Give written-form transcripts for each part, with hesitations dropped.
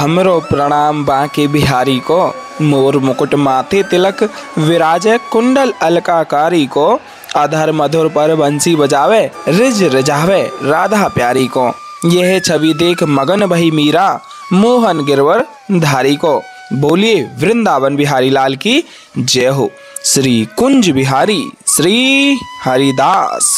हमरो प्रणाम बांके बिहारी को, मोर मुकुट माथे तिलक विराजय कुंडल अलकाकारी को। अधर मधुर पर बंसी बजावे रिज रिझावे राधा प्यारी को। यह छवि देख मगन भई मीरा मोहन गिरवर धारी को। बोलिए वृंदावन बिहारी लाल की जय हो। श्री कुंज बिहारी श्री हरिदास।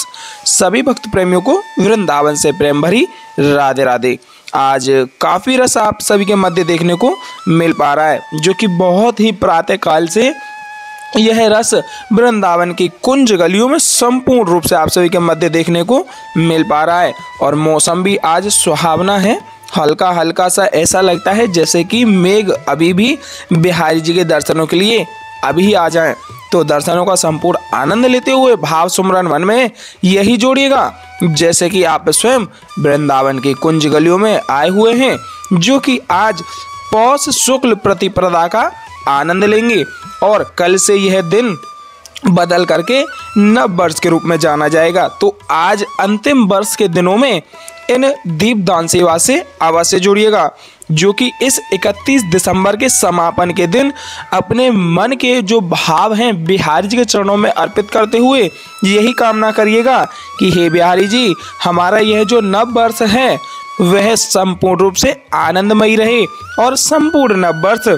सभी भक्त प्रेमियों को वृंदावन से प्रेम भरी राधे राधे। आज काफ़ी रस आप सभी के मध्य देखने को मिल पा रहा है, जो कि बहुत ही प्रातः काल से यह रस वृंदावन की कुंज गलियों में संपूर्ण रूप से आप सभी के मध्य देखने को मिल पा रहा है। और मौसम भी आज सुहावना है, हल्का हल्का सा ऐसा लगता है जैसे कि मेघ अभी भी बिहारी जी के दर्शनों के लिए अभी आ जाएं। तो दर्शनों का संपूर्ण आनंद लेते हुए भाव सुमरन मन में यही जोड़िएगा जैसे कि आप स्वयं वृंदावन की कुंज गलियों में आए हुए हैं, जो कि आज पौष शुक्ल प्रतिपदा का आनंद लेंगे। और कल से यह दिन बदल करके नव वर्ष के रूप में जाना जाएगा। तो आज अंतिम वर्ष के दिनों में इन दीपदान सेवा से अवश्य जुड़िएगा, जो कि इस 31 दिसंबर के समापन के दिन अपने मन के जो भाव हैं बिहारी जी के चरणों में अर्पित करते हुए यही कामना करिएगा कि हे बिहारी जी, हमारा यह जो नव वर्ष है वह संपूर्ण रूप से आनंदमयी रहे और संपूर्ण नव वर्ष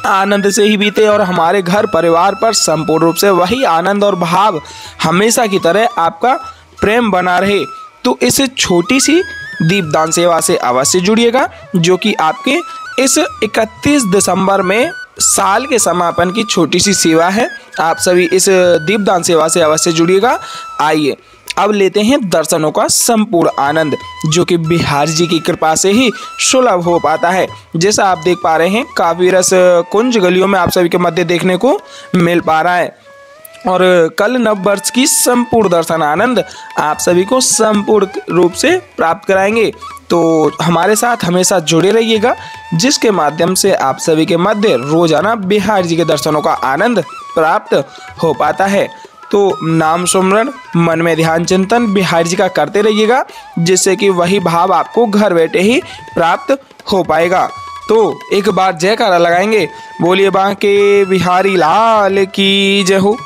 आनंद से ही बीते और हमारे घर परिवार पर संपूर्ण रूप से वही आनंद और भाव हमेशा की तरह आपका प्रेम बना रहे। तो इस छोटी सी दीपदान सेवा से अवश्य जुड़िएगा, जो कि आपके इस 31 दिसंबर में साल के समापन की छोटी सी सेवा है। आप सभी इस दीपदान सेवा से अवश्य जुड़िएगा। आइए अब लेते हैं दर्शनों का संपूर्ण आनंद, जो कि बिहारी जी की कृपा से ही सुलभ हो पाता है। जैसा आप देख पा रहे हैं काफी रस कुंज गलियों में आप सभी के मध्य देखने को मिल पा रहा है। और कल नव वर्ष की संपूर्ण दर्शन आनंद आप सभी को संपूर्ण रूप से प्राप्त कराएंगे। तो हमारे साथ हमेशा जुड़े रहिएगा, जिसके माध्यम से आप सभी के मध्य रोजाना बिहारी जी के दर्शनों का आनंद प्राप्त हो पाता है। तो नाम सुमरन मन में ध्यान चिंतन बिहारी जी का करते रहिएगा, जिससे कि वही भाव आपको घर बैठे ही प्राप्त हो पाएगा। तो एक बार जयकारा लगाएंगे, बोलिए बांके बिहारी लाल की जय हो।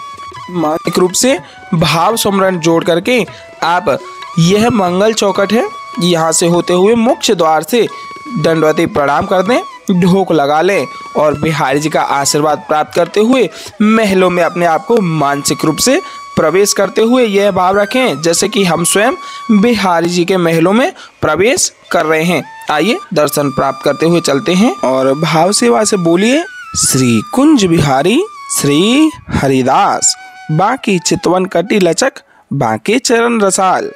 मानसिक रूप से भाव सुमरन जोड़ करके आप यह मंगल चौखट है, यहाँ से होते हुए मुख्य द्वार से दंडवती प्रणाम कर दें, ढोक लगा लें और बिहारी जी का आशीर्वाद प्राप्त करते हुए महलों में अपने आप को मानसिक रूप से प्रवेश करते हुए यह भाव रखें जैसे कि हम स्वयं बिहारी जी के महलों में प्रवेश कर रहे हैं। आइए दर्शन प्राप्त करते हुए चलते हैं और भाव सेवा से बोलिए श्री कुंज बिहारी श्री हरिदास। बाकी चितवन कटी लचक बाके चरण रसाल,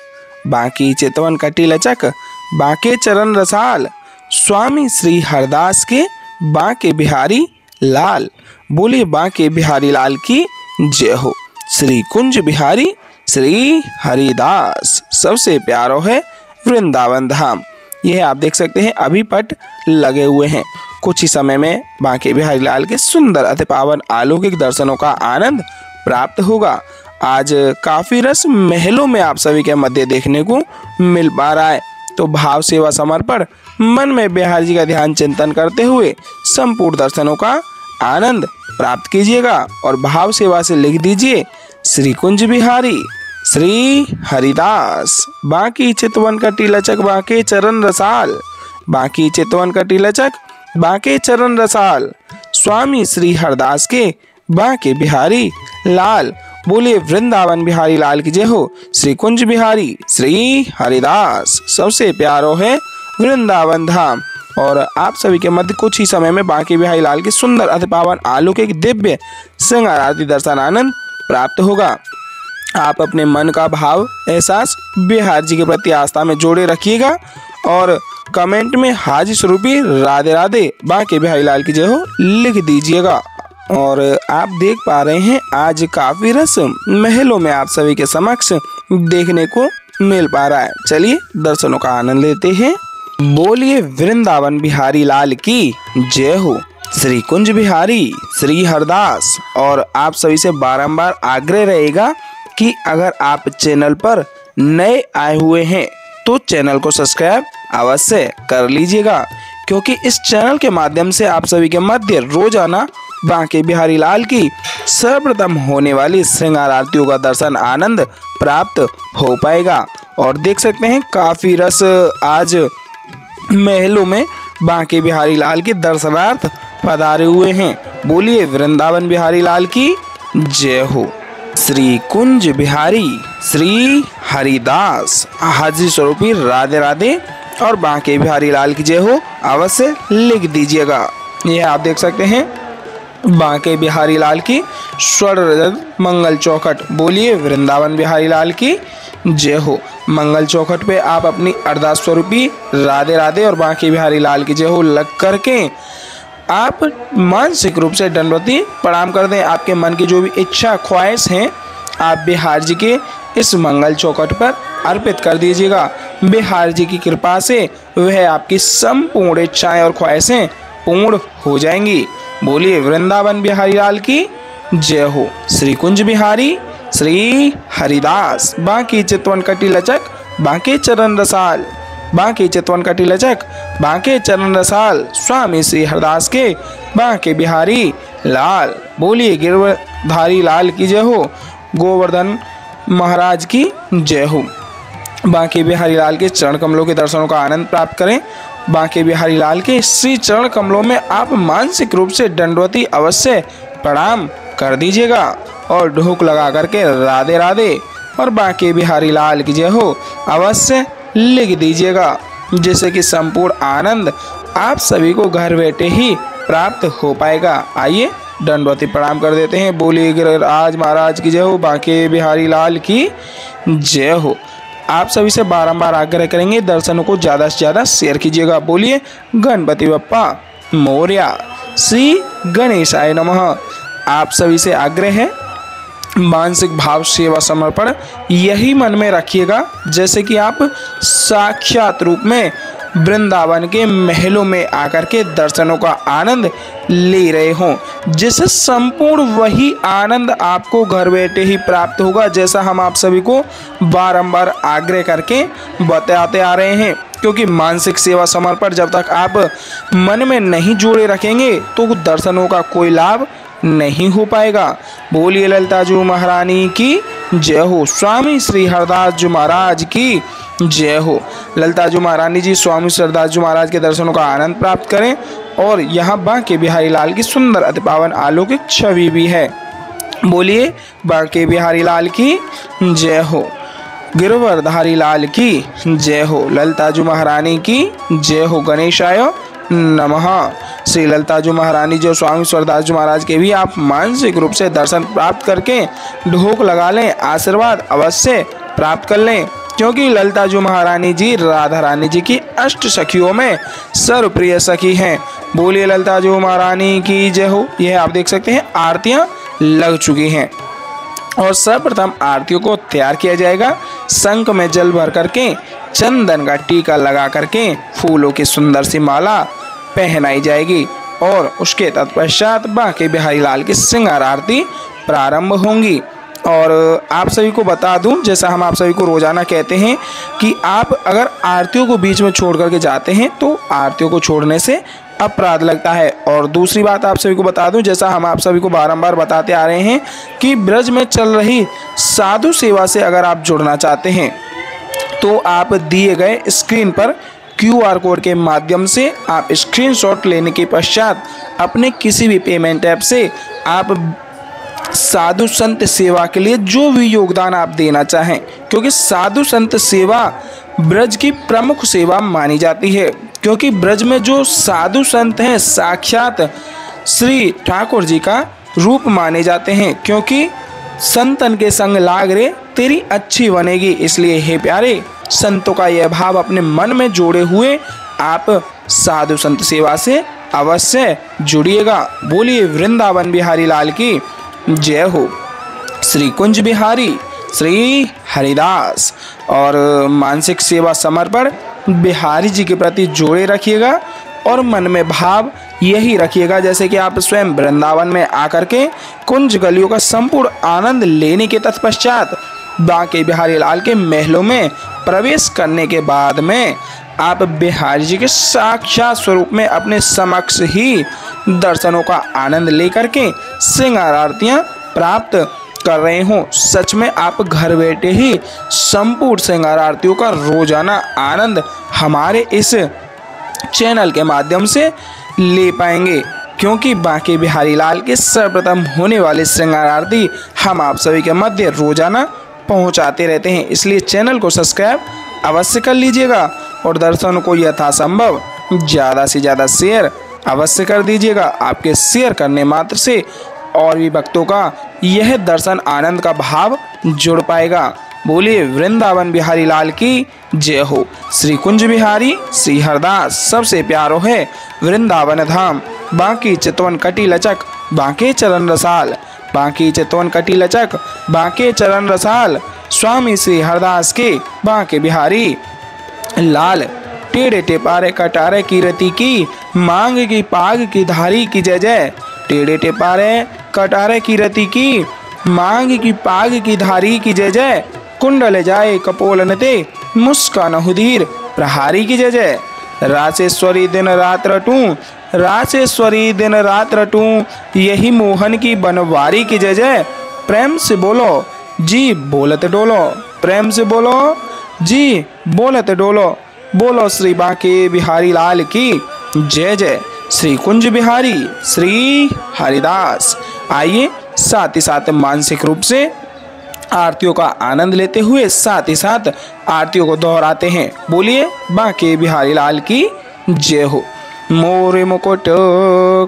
बाकी चितवन कटी लचक बाके चरण रसाल। स्वामी श्री हरदास के बांके बिहारी लाल। बोले बांके बिहारी लाल की जय हो। श्री कुंज बिहारी श्री हरिदास। सबसे प्यारो है वृंदावन धाम। यह आप देख सकते हैं अभी पट लगे हुए हैं। कुछ ही समय में बांके बिहारी लाल के सुंदर अति पावन अलौकिक दर्शनों का आनंद प्राप्त होगा। आज काफी रस महलों में आप सभी के मध्य देखने को मिल पा रहा है। तो भाव सेवा समर्पण मन में बिहारी जी का ध्यान चिंतन करते हुए संपूर्ण दर्शनों का आनंद प्राप्त कीजिएगा और भाव सेवा से लिख दीजिए श्री कुंज बिहारी श्री हरिदास। बाकी चितवन कटी लचक बाके चरण रसाल, बाकी चितवन कटी लचक बाके चरण रसाल। स्वामी श्री हरदास के बांके बिहारी लाल। बोलिए वृंदावन बिहारी लाल की जय हो। श्री कुंज बिहारी श्री हरिदास। सबसे प्यारो है वृंदावन धाम। और आप सभी के मध्य कुछ ही समय में बांके बिहारी लाल के सुंदर अति पावन अलौकिक दिव्य श्रृंगार आरती दर्शन आनंद प्राप्त होगा। आप अपने मन का भाव एहसास बिहारी जी के प्रति आस्था में जोड़े रखिएगा और कमेंट में हाजी स्वरूपी राधे राधे बांके बिहारी लाल की जय हो लिख दीजिएगा। और आप देख पा रहे हैं आज काफी रस महलों में आप सभी के समक्ष देखने को मिल पा रहा है। चलिए दर्शनों का आनंद लेते हैं। बोलिए वृंदावन बिहारी लाल की जय हो। श्री कुंज बिहारी श्री हरदास। और आप सभी से बारंबार आग्रह रहेगा कि अगर आप चैनल पर नए आए हुए हैं तो चैनल को सब्सक्राइब अवश्य कर लीजिएगा, क्योंकि इस चैनल के माध्यम से आप सभी के मध्य रोजाना बांके बिहारी लाल की सर्वप्रथम होने वाली श्रृंगार आरतियों का दर्शन आनंद प्राप्त हो पाएगा। और देख सकते हैं काफी रस आज महलों में बांके बिहारी लाल के दर्शनार्थ पधारे हुए हैं। बोलिए वृंदावन बिहारी लाल की जय हो। श्री कुंज बिहारी श्री हरिदास हाजिर स्वरूपी राधे राधे और बांके बिहारी लाल की जय हो अवश्य लिख दीजिएगा। यह आप देख सकते हैं बांके बिहारी लाल की स्वर्ण रजत मंगल चौखट। बोलिए वृंदावन बिहारी लाल की जय हो। मंगल चौखट पे आप अपनी अरदास स्वरूपी राधे राधे और बांके बिहारी लाल की जय हो लग करके आप मानसिक रूप से दंडवती प्रणाम कर दें। आपके मन की जो भी इच्छा ख्वाहिश हैं आप बिहार जी के इस मंगल चौखट पर अर्पित कर दीजिएगा। बिहार जी की कृपा से वह आपकी संपूर्ण इच्छाएं और ख्वाहिशें पूर्ण हो जाएंगी। बोलिए वृंदावन बिहारी लाल की जय हो। श्री कुंज बिहारी श्री हरिदास बांके चितवन कटी लचक बांके चरण रसाल बांके चितवन कटी लचक बांके चरण रसाल स्वामी श्री हरदास के बांके बिहारी लाल। बोलिए गिरधारी लाल की जय हो। गोवर्धन महाराज की जय हो। बांके बिहारी लाल के चरण कमलों के दर्शनों का आनंद प्राप्त करें। बांके बिहारी लाल के श्री चरण कमलों में आप मानसिक रूप से दंडवती अवश्य प्रणाम कर दीजिएगा और ढोक लगा करके राधे राधे और बांके बिहारी लाल की जय हो अवश्य लिख दीजिएगा, जिससे कि संपूर्ण आनंद आप सभी को घर बैठे ही प्राप्त हो पाएगा। आइए दंडवती प्रणाम कर देते हैं। बोलिए गिरिराज महाराज की जय हो। बांके बिहारी लाल की जय हो। आप सभी से बारंबार आग्रह करेंगे दर्शनों को ज़्यादा से ज़्यादा शेयर कीजिएगा। बोलिए गणपति बप्पा मोरया। श्री गणेशाय नमः। आप सभी से आग्रह है मानसिक भाव सेवा समर्पण यही मन में रखिएगा जैसे कि आप साक्षात रूप में वृंदावन के महलों में आकर के दर्शनों का आनंद ले रहे हों, जिससे संपूर्ण वही आनंद आपको घर बैठे ही प्राप्त होगा, जैसा हम आप सभी को बारंबार आग्रह करके बताते आ रहे हैं। क्योंकि मानसिक सेवा समर्पण जब तक आप मन में नहीं जोड़े रखेंगे तो दर्शनों का कोई लाभ नहीं हो पाएगा। बोलिए ललिता जी महारानी की जय हो। स्वामी श्री हरदास जी महाराज की जय हो। ललिता जी महारानी जी स्वामी श्री हरदास जी महाराज के दर्शनों का आनंद प्राप्त करें। और यहाँ बांके बिहारी लाल की सुंदर अति पावन अलौकिक छवि भी है। बोलिए बांके बिहारी लाल की जय हो। गिरवरधारी लाल की जय हो। ललिता जी महारानी की जय हो। गणेशाय नमः। श्री ललिता जी महारानी जो स्वामी स्वरदास जी महाराज के भी आप मानसिक रूप से दर्शन प्राप्त करके ढोक लगा लें, आशीर्वाद अवश्य प्राप्त कर लें, क्योंकि ललिता जी महारानी जी राधा रानी जी की अष्ट सखियों में सर्वप्रिय सखी हैं। बोलिए ललिता जी महारानी की जय हो। यह आप देख सकते हैं आरतियां लग चुकी हैं और सर्वप्रथम आरतियों को तैयार किया जाएगा। शंख में जल भर करके चंदन का टीका लगा करके फूलों की सुंदर सी माला पहनाई जाएगी और उसके तत्पश्चात बांके बिहारी लाल की श्रृंगार आरती प्रारंभ होंगी। और आप सभी को बता दूं, जैसा हम आप सभी को रोजाना कहते हैं कि आप अगर आरतियों को बीच में छोड़ करके जाते हैं तो आरतियों को छोड़ने से अपराध लगता है। और दूसरी बात आप सभी को बता दूं, जैसा हम आप सभी को बारंबार बताते आ रहे हैं कि ब्रज में चल रही साधु सेवा से अगर आप जुड़ना चाहते हैं तो आप दिए गए स्क्रीन पर QR कोड के माध्यम से आप स्क्रीनशॉट लेने के पश्चात अपने किसी भी पेमेंट ऐप से आप साधु संत सेवा के लिए जो भी योगदान आप देना चाहें, क्योंकि साधु संत सेवा ब्रज की प्रमुख सेवा मानी जाती है। क्योंकि ब्रज में जो साधु संत हैं साक्षात श्री ठाकुर जी का रूप माने जाते हैं। क्योंकि संतन के संग लाग रे तेरी अच्छी बनेगी। इसलिए हे प्यारे संतों का यह भाव अपने मन में जोड़े हुए आप साधु संत सेवा से अवश्य जुड़िएगा। बोलिए वृंदावन बिहारी लाल की जय हो। श्री कुंज बिहारी श्री हरिदास और मानसिक सेवा समर्पण बिहारी जी के प्रति जोड़े रखिएगा और मन में भाव यही रखिएगा जैसे कि आप स्वयं वृंदावन में आकर के कुंज गलियों का संपूर्ण आनंद लेने के तत्पश्चात बांके बिहारी लाल के महलों में प्रवेश करने के बाद में आप बिहारी जी के साक्षात स्वरूप में अपने समक्ष ही दर्शनों का आनंद लेकर के श्रृंगार आरतियां प्राप्त कर रहे हो। सच में आप घर बैठे ही संपूर्ण श्रृंगार आरतियों का रोजाना आनंद हमारे इस चैनल के माध्यम से ले पाएंगे, क्योंकि बांके बिहारी लाल के सर्वप्रथम होने वाले श्रृंगार आरती हम आप सभी के मध्य रोजाना पहुंचाते रहते हैं। इसलिए चैनल को सब्सक्राइब अवश्य कर लीजिएगा और दर्शनों को यथासंभव ज़्यादा से ज़्यादा शेयर अवश्य कर दीजिएगा। आपके शेयर करने मात्र से और भी भक्तों का यह दर्शन आनंद का भाव जुड़ पाएगा। बोलिए वृंदावन बिहारी लाल की जय हो। श्री कुंज बिहारी श्री हरदास सबसे प्यारो है वृंदावन धाम। बांकी चितवन कटी लचक बांके चरण रसाल, बांकी चितवन कटी लचक बांके चरण रसाल। स्वामी श्री हरदास के बांके बिहारी लाल। टेढ़े टेपारे कटारे की रति की मांग की पाग की धारी की जय जय। टेढ़े टेपारे कटारे की रति की मांग की पाग की धारी की जय जय। कुंडल जाए कपोलनते मुस्कान हुधीर प्रहारी की जय जय। रासेश्वरी दिन रात रटूं, रासेश्वरी दिन रात रटूं, यही मोहन की बनवारी की जय जय। प्रेम से बोलो जी बोलत डोलो, प्रेम से बोलो जी बोलत डोलो। बोलो श्री बांके बिहारी लाल की जय जय। श्री कुंज बिहारी श्री हरिदास। आइए साथ ही साथ मानसिक रूप से आरतियों का आनंद लेते हुए साथ ही साथ आरतियों को दोहराते हैं। बोलिए बांके बिहारी लाल की जय हो। मोरे मुकुट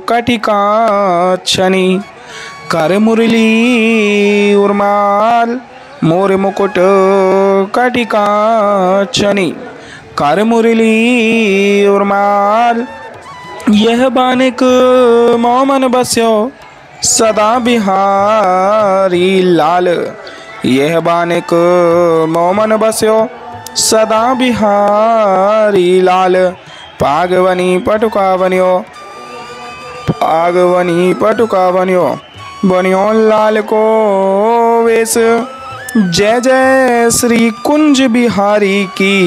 कटिकाक्षनी कर मुरली उर्माल, मोरे मुकुट कटिकाक्षनी कर मुरली उर्माल। यह बानिक मोमन बस्यो सदा बिहारी लाल, यह बानिक मोमन बस्यो सदा बिहारी लाल। पागवनी पटुका बनियो, पागवनी पटुका बनियो, बनियो लाल को वेश। जय जय श्री कुंज बिहारी की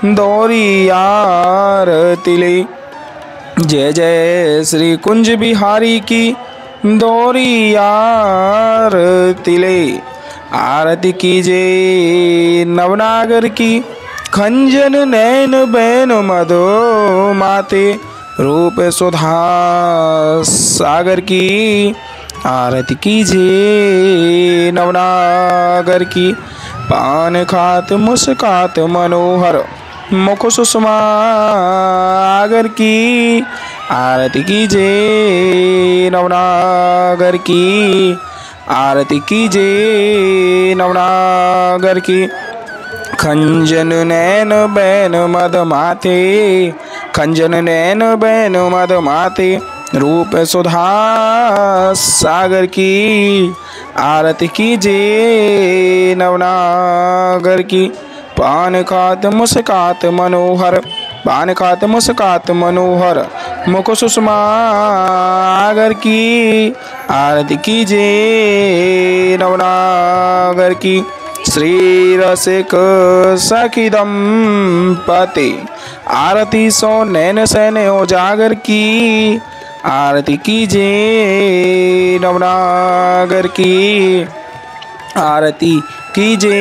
दौरी आरती ले, जय जय श्री कुंज बिहारी की दौरी आरती ले। आरती कीजे नवनागर की खंजन नैन बैन मधो माते रूप सुधा सागर की। आरती कीजे नवनागर की पान खात मुस्कात मनोहर मुख सुषमा आगर की। आरती कीजे नवनागर की, आरती कीजे नवनागर की। खंजन नैन बैन मद माथे, खंजन नैन बैन मद माथे रूप सुधा सागर की। आरती कीजे नवनागर की पान खात मुस्कात मनोहर, पान खात मुस्कात मनोहर मुख सुषमा आगर की। आरती कीजे नवनागर की। श्री रसिक सखी दंपति आरती सो नैन सैन उजागर की। आरती कीजे नवनागर की, आरती कीजे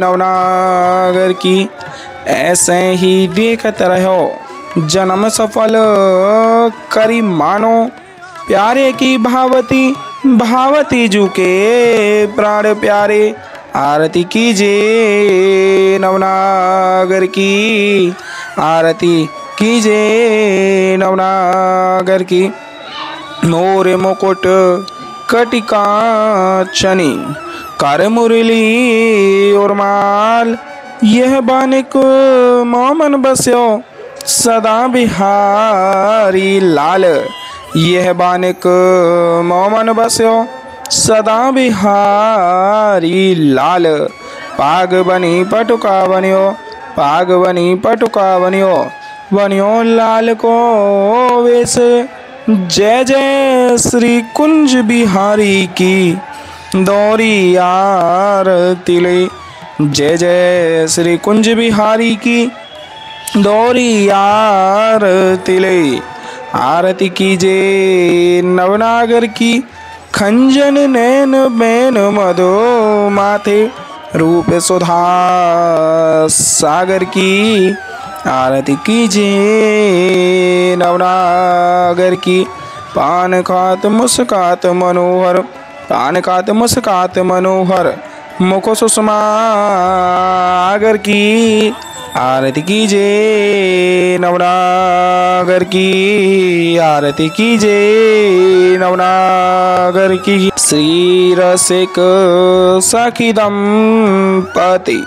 नवनागर की। ऐसे ही देखत रहो जन्म सफल करी मानो, प्यारे की भावती भावती जू के प्राण प्यारे। आरती कीजे नवनागर की, आरती कीजे नवनागर की। मोरे मुकुट कटिकाक्षनी कर मुरली उर्माल, यह बानिक मोमन बस्यो सदा बिहारी लाल। यह बानिक मोमन बस्यो सदा बिहारी लाल। पाग बनी पटुका बनियो, पाग बनी पटुका बनियो, बनियो लाल को वेश। जय जय श्री कुंज बिहारी की दौरी आरती ले। जय जय श्री कुंज बिहारी की दौरी आरती ले। आरती कीजे नवनागर की खंजन नैन बैन मधो माथे रूप सुधा सागर की। आरती कीजिए नवनागर की पान खात मुस्कात मनोहर। पान खात मुस्कात मनोहर मुख सुषमागर की। आरती कीजिए नवनागर की। आरती कीजिए नवनागर की। श्री रसिक सखी दंपति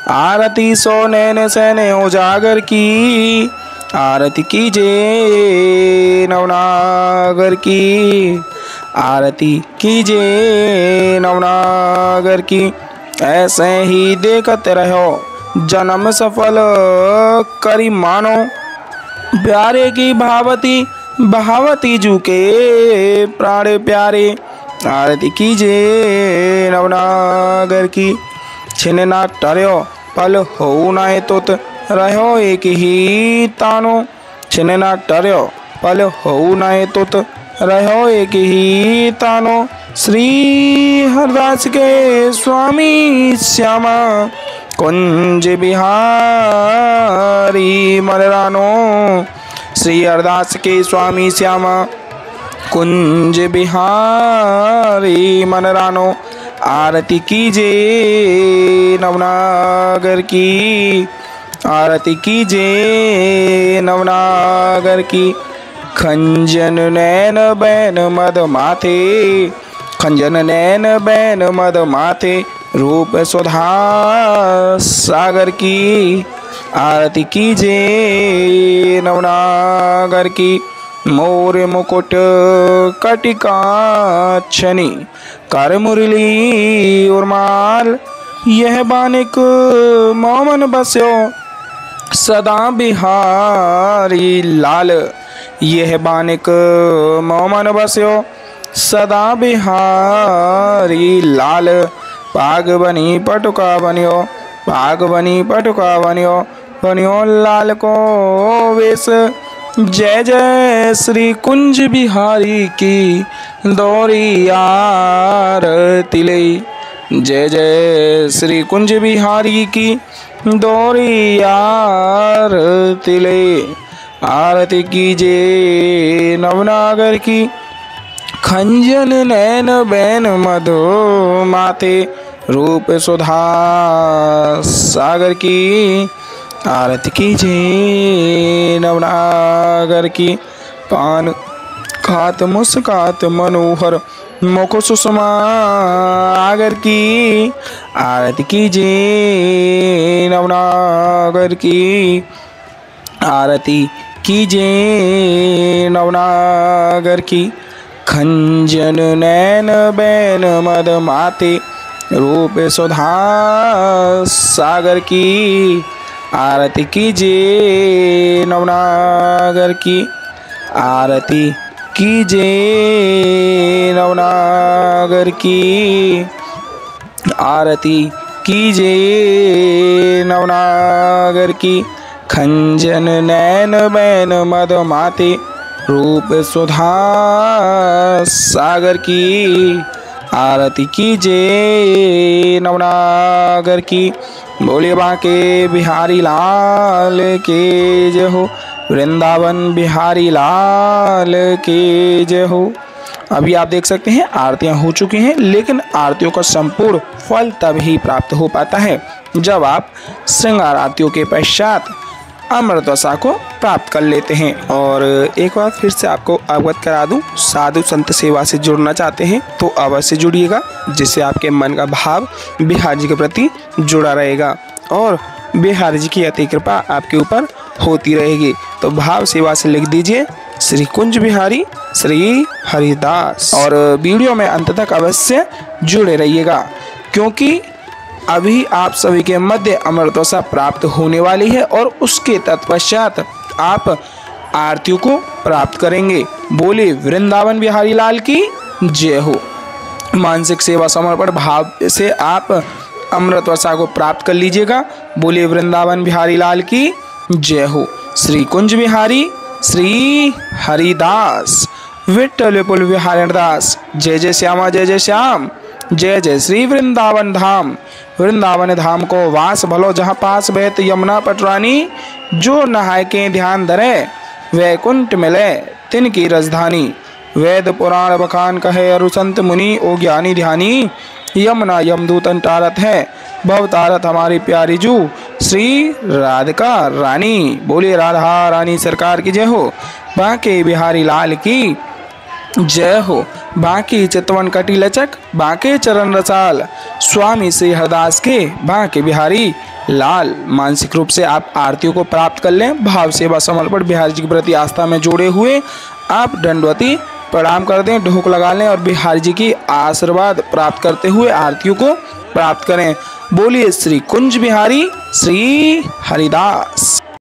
आरती सो नैन सैन उजागर की। आरती कीजिए नवनागर की। आरती कीजिए नवनागर की। ऐसे ही देखत रहो जन्म सफल करी मानो। प्यारे की भावती बहावती जू के प्राण प्यारे। आरती कीजिए नवनागर की। छिन ना टर्यो पल हो नाए तुत रहो एक ही तानो। छिन ना टर्यो पल हो नाए तुत रहो एक ही तानो। श्री हरदास के स्वामी श्यामा कुंज बिहारी मनरानो। श्री हरदास के स्वामी श्यामा कुंज बिहारी मनरानो। आरती कीजिए नवनागर की। आरती कीजिए नवनागर की। खंजन नैन बैन मद माथे। खंजन नैन बैन मद माथे रूप सुधा सागर की। आरती कीजिए नवनागर की। मोर मुकुट कटिकाक्षनी कर मुरली उर्माल। यह बानिक मोमन बस्यो सदा बिहारी लाल। यह बानिक मोमन बस्यो सदा बिहारी लाल। पाग बनी पटुका बनियो। पाग बनी पटुका बनियो। बनियो लाल को वेश। जय जय श्री कुंज बिहारी की दौरी आरती ले। जय जय श्री कुंज बिहारी की दौरी आरती ले। आरती कीजिए नवनागर की। खंजन नैन बैन मधु माथे रूप सुधा सागर की। आरती कीजिए नवनागर की। पान खात मुस्कात मनोहर मुख सुषमागर की। आरती कीजिए नवनागर की। आरती कीजिए नवनागर की। खंजन नैन बैन मद माते रूप सुधा सागर की। आरती कीजिए नवनागर की। आरती कीजिए नवनागर की। आरती कीजिए नवनागर की। खंजन नैन बैन मद माते रूप सुधा सागर की। आरती कीजिए नवनागर की। बोले बांके बिहारी लाल के जय हो। वृंदावन बिहारी लाल के जय हो। अभी आप देख सकते हैं आरतियां हो चुकी हैं, लेकिन आरतियों का संपूर्ण फल तभी प्राप्त हो पाता है जब आप श्रृंगार आरतियों के पश्चात अमृतवसा को प्राप्त कर लेते हैं। और एक बार फिर से आपको अवगत करा दूं, साधु संत सेवा से जुड़ना चाहते हैं तो अवश्य जुड़िएगा, जिससे आपके मन का भाव बिहार जी के प्रति जुड़ा रहेगा और बिहार जी की अति कृपा आपके ऊपर होती रहेगी। तो भाव सेवा से लिख दीजिए श्री कुंज बिहारी श्री हरिदास, और वीडियो में अंत तक अवश्य जुड़े रहिएगा, क्योंकि अभी आप सभी के मध्य अमृतवसा प्राप्त होने वाली है और उसके तत्पश्चात आप आरतियों को प्राप्त करेंगे। बोले वृंदावन बिहारी लाल की जय हो। मानसिक सेवा समर्पण भाव से आप अमृत वर्षा को प्राप्त कर लीजिएगा। बोलिए वृंदावन बिहारी लाल की जय हो। श्री कुंज बिहारी श्री हरिदास विठ्ठल विपुल बिहारी दास। जय जय श्यामा जय जय श्याम, जय जय श्री वृंदावन धाम। वृंदावन धाम को वास भलो जहाँ पास बहत यमुना पटरानी। जो नहाय के ध्यान धरे वैकुंठ मिले तिनकी राजधानी। वेद पुराण बखान कहे अरु संत मुनि ओ ज्ञानी ध्यानी। यमुना यमदूतन टारत है भव तारत हमारी प्यारी जू श्री राधिका रानी। बोलिए राधा रानी सरकार की जय हो। बांके बिहारी लाल की जय हो। बांकी चितवन कटी लचक बांके चरण रसाल। स्वामी श्री हरदास के बांके बिहारी लाल। मानसिक रूप से आप आरतियों को प्राप्त कर लें। भाव सेवा समर्पण बिहारी जी के प्रति आस्था में जोड़े हुए आप दंडवती प्रणाम कर दें, ढोक लगा लें और बिहारी जी की आशीर्वाद प्राप्त करते हुए आरतियों को प्राप्त करें। बोलिए श्री कुंज बिहारी श्री हरिदास।